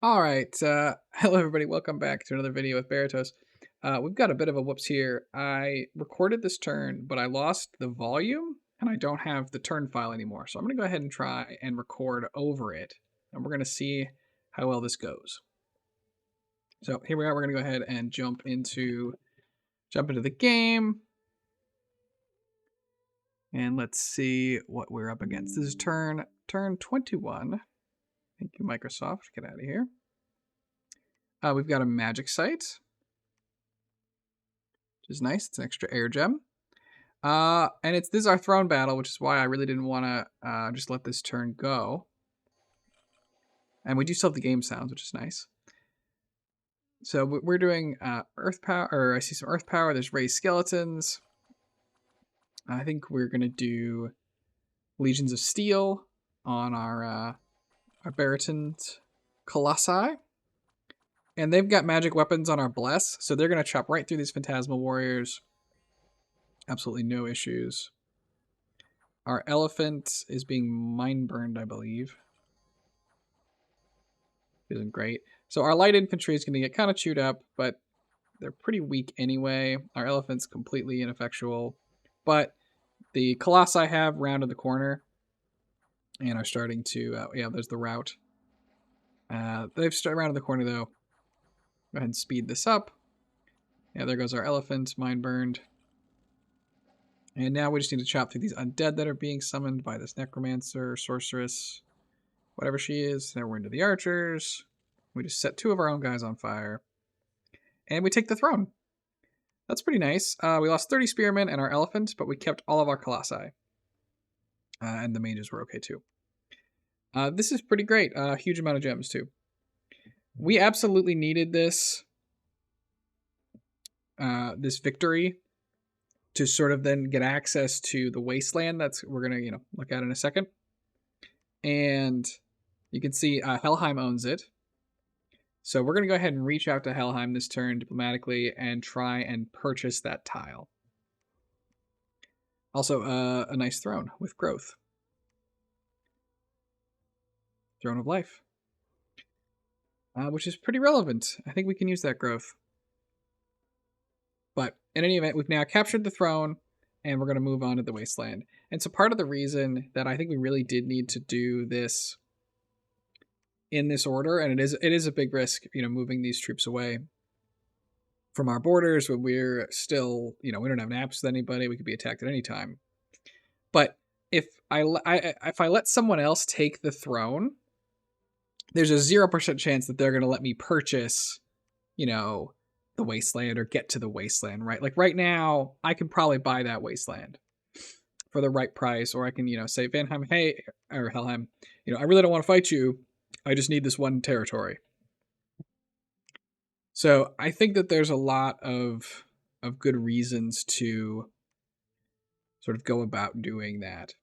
All right. Hello, everybody. Welcome back to another video with Berytos. We've got a bit of a whoops here. I recorded this turn, but I lost the volume and I don't have the turn file anymore. So I'm going to go ahead and try and record over it. And we're going to see how well this goes. So here we are. We're going to go ahead and jump into the game. And let's see what we're up against. This is turn 21. Thank you, Microsoft. Get out of here. We've got a magic site, which is nice. It's an extra air gem. And this is our throne battle, which is why I really didn't want to just let this turn go. And we do still have the game sounds, which is nice. So we're doing earth power, or I see some earth power. There's raised skeletons. I think we're going to do Legions of Steel on our Berytos Colossi. And they've got magic weapons on our Bless, so they're going to chop right through these Phantasmal Warriors. Absolutely no issues. Our elephant is being mind burned, I believe. Isn't great. So our light infantry is going to get kind of chewed up, but they're pretty weak anyway. Our elephant's completely ineffectual. But the Colossi have rounded the corner and are starting to... yeah, there's the route. They've rounded the corner, though. Go ahead and speed this up. Yeah, there goes our elephant, mind burned. And now we just need to chop through these undead that are being summoned by this necromancer, sorceress, whatever she is. Now we're into the archers. We just set 2 of our own guys on fire. And we take the throne. That's pretty nice. We lost 30 spearmen and our elephant, but we kept all of our colossi. And the mages were okay too. This is pretty great. Huge amount of gems too. We absolutely needed this this victory to sort of then get access to the wasteland. That's we're gonna look at in a second. And you can see Helheim owns it. So we're gonna go ahead and reach out to Helheim this turn diplomatically and try and purchase that tile. Also, a nice throne with growth. Throne of Life. Which is pretty relevant. I think we can use that growth. But in any event, we've now captured the throne, and we're going to move on to the wasteland. And so part of the reason that I think we really did need to do this in this order, and it is a big risk, moving these troops away from our borders when we're still, we don't have naps with anybody. We could be attacked at any time. But if I let someone else take the throne, there's a 0% chance that they're going to let me purchase, the wasteland or get to the wasteland, right? Like right now, I can probably buy that wasteland for the right price, or I can, say, Vanheim, hey, or Helheim, I really don't want to fight you. I just need this one territory. So I think that there's a lot of good reasons to sort of go about doing that.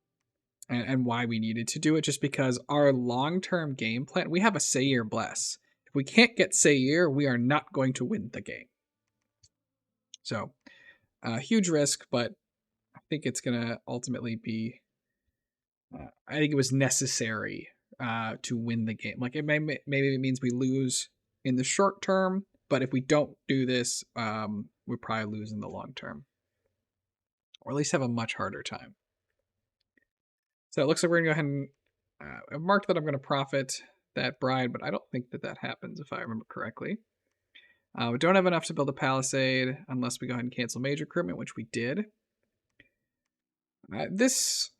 And why we needed to do it, just because our long-term game plan, we have a Sayir Bless. If we can't get Sayir, we are not going to win the game. So, huge risk, but I think it's going to ultimately be, I think it was necessary to win the game. Like, maybe it means we lose in the short term, but if we don't do this, we probably lose in the long term. Or at least have a much harder time. So it looks like we're going to go ahead and I've marked that I'm going to profit that bride, but I don't think that happens if I remember correctly. We don't have enough to build a palisade unless we go ahead and cancel major recruitment, which we did. This,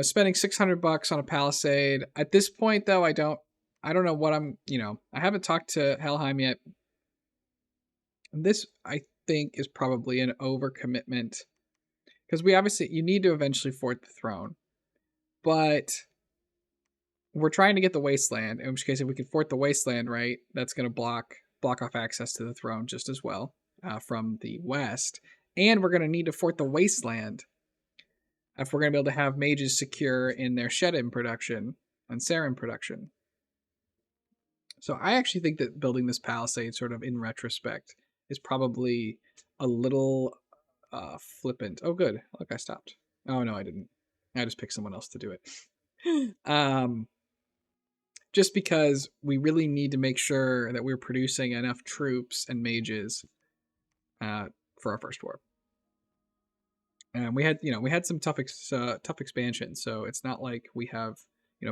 spending $600 on a palisade at this point, though, I don't know what I'm, I haven't talked to Helheim yet. This, I think, is probably an overcommitment because you need to eventually fort the throne. But we're trying to get the wasteland, in which case if we can fort the wasteland, right, that's going to block off access to the throne just as well from the west. And we're going to need to fort the wasteland if we're going to be able to have mages secure in their Shedim production and Sarin production. So I actually think that building this palisade sort of in retrospect is probably a little flippant. Oh, good. Look, I stopped. Oh, no, I didn't. I just picked someone else to do it. just because we really need to make sure that we're producing enough troops and mages uh, for our first war. And we had some tough expansions, so it's not like we have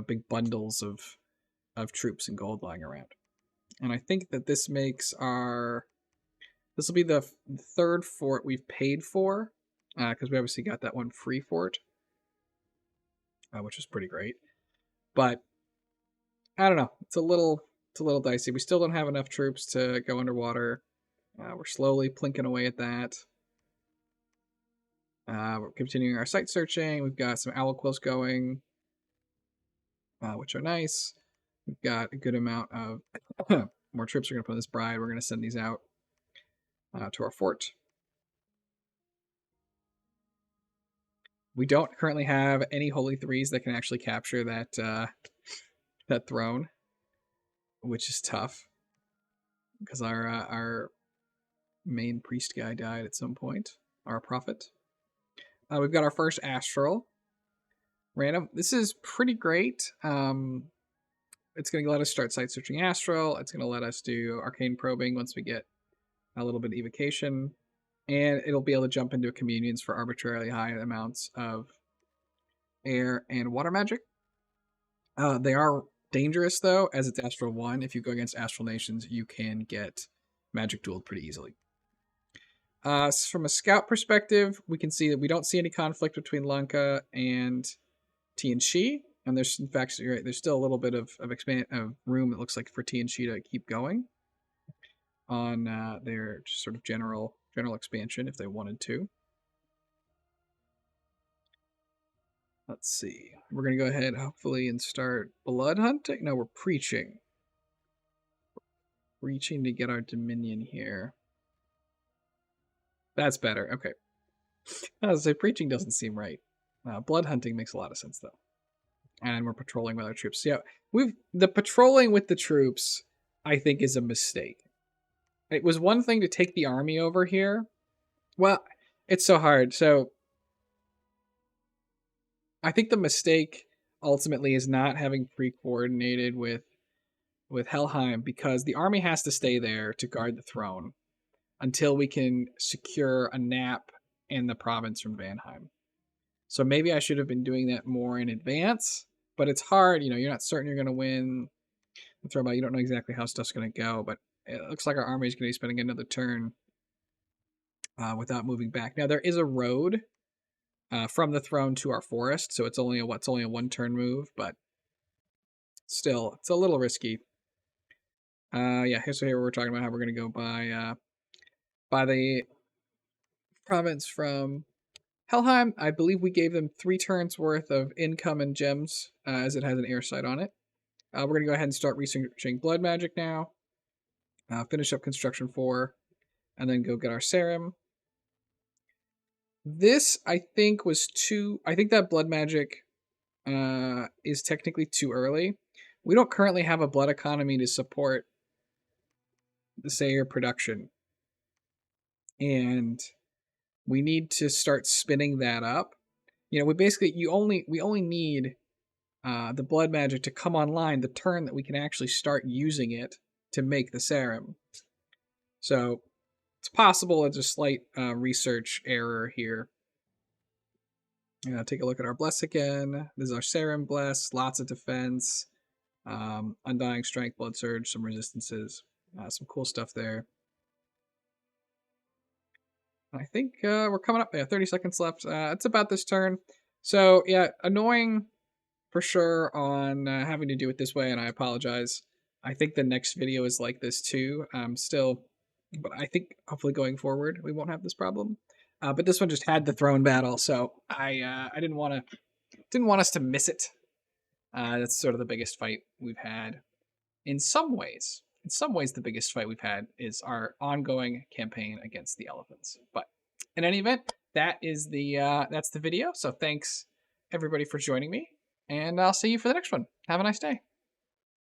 big bundles of troops and gold lying around. And I think that this will be the third fort we've paid for, because we obviously got that one free fort, which was pretty great. But I don't know, it's a little dicey. We still don't have enough troops to go underwater. We're slowly plinking away at that. We're continuing our site searching. We've got some owl quills going, which are nice. We've got a good amount of more troops are going to put in this bride. We're going to send these out to our fort. We don't currently have any holy threes that can actually capture that throne, which is tough because our main priest guy died at some point. Our prophet. We've got our first astral random. This is pretty great. It's going to let us start site searching astral. It's going to let us do arcane probing once we get a little bit of evocation, and it'll be able to jump into communions for arbitrarily high amounts of air and water magic. They are dangerous though, as it's astral 1. If you go against astral nations, you can get magic dueled pretty easily. From a scout perspective, we can see that we don't see any conflict between Lanka and Tianxi, and there's, in fact, you're right, there's still a little bit of room, it looks like, for Tianxi to keep going on their sort of general expansion if they wanted to. Let's see. We're going to go ahead, hopefully, and start blood hunting. No, we're preaching. Reaching to get our dominion here. That's better. Okay. I was say preaching doesn't seem right. Blood hunting makes a lot of sense though. And we're patrolling with our troops. Yeah, the patrolling with the troops, I think, is a mistake. It was one thing to take the army over here. Well, it's so hard. So I think the mistake ultimately is not having pre-coordinated with Helheim, because the army has to stay there to guard the throne until we can secure a nap in the province from Vanheim. So maybe I should have been doing that more in advance, but it's hard. You're not certain you're going to win the throne, but you don't know exactly how stuff's going to go. But it looks like our army is going to be spending another turn without moving back. Now, there is a road from the throne to our forest, so it's only a 1-turn move, but still, it's a little risky. Yeah, here we're talking about how we're going to go by the province from Helheim. I believe we gave them 3 turns worth of income and gems, as it has an air site on it. We're going to go ahead and start researching blood magic now. Finish up construction 4, and then go get our serum. This, I think, was too... I think that blood magic is technically too early. We don't currently have a blood economy to support the Sayer production. And we need to start spinning that up. We only need the blood magic to come online the turn that we can actually start using it to make the serum. So it's possible it's a slight research error here. Take a look at our bless again. This is our serum bless, lots of defense, undying strength, blood surge, some resistances, some cool stuff there. I think we're coming up. Yeah, 30 seconds left. It's about this turn. So yeah, annoying for sure on having to do it this way, and I apologize. I think the next video is like this too. But I think hopefully going forward we won't have this problem. But this one just had the throne battle, so I didn't want us to miss it. That's sort of the biggest fight we've had. In some ways, the biggest fight we've had is our ongoing campaign against the elephants. But in any event, that's the video. So thanks everybody for joining me, and I'll see you for the next one. Have a nice day.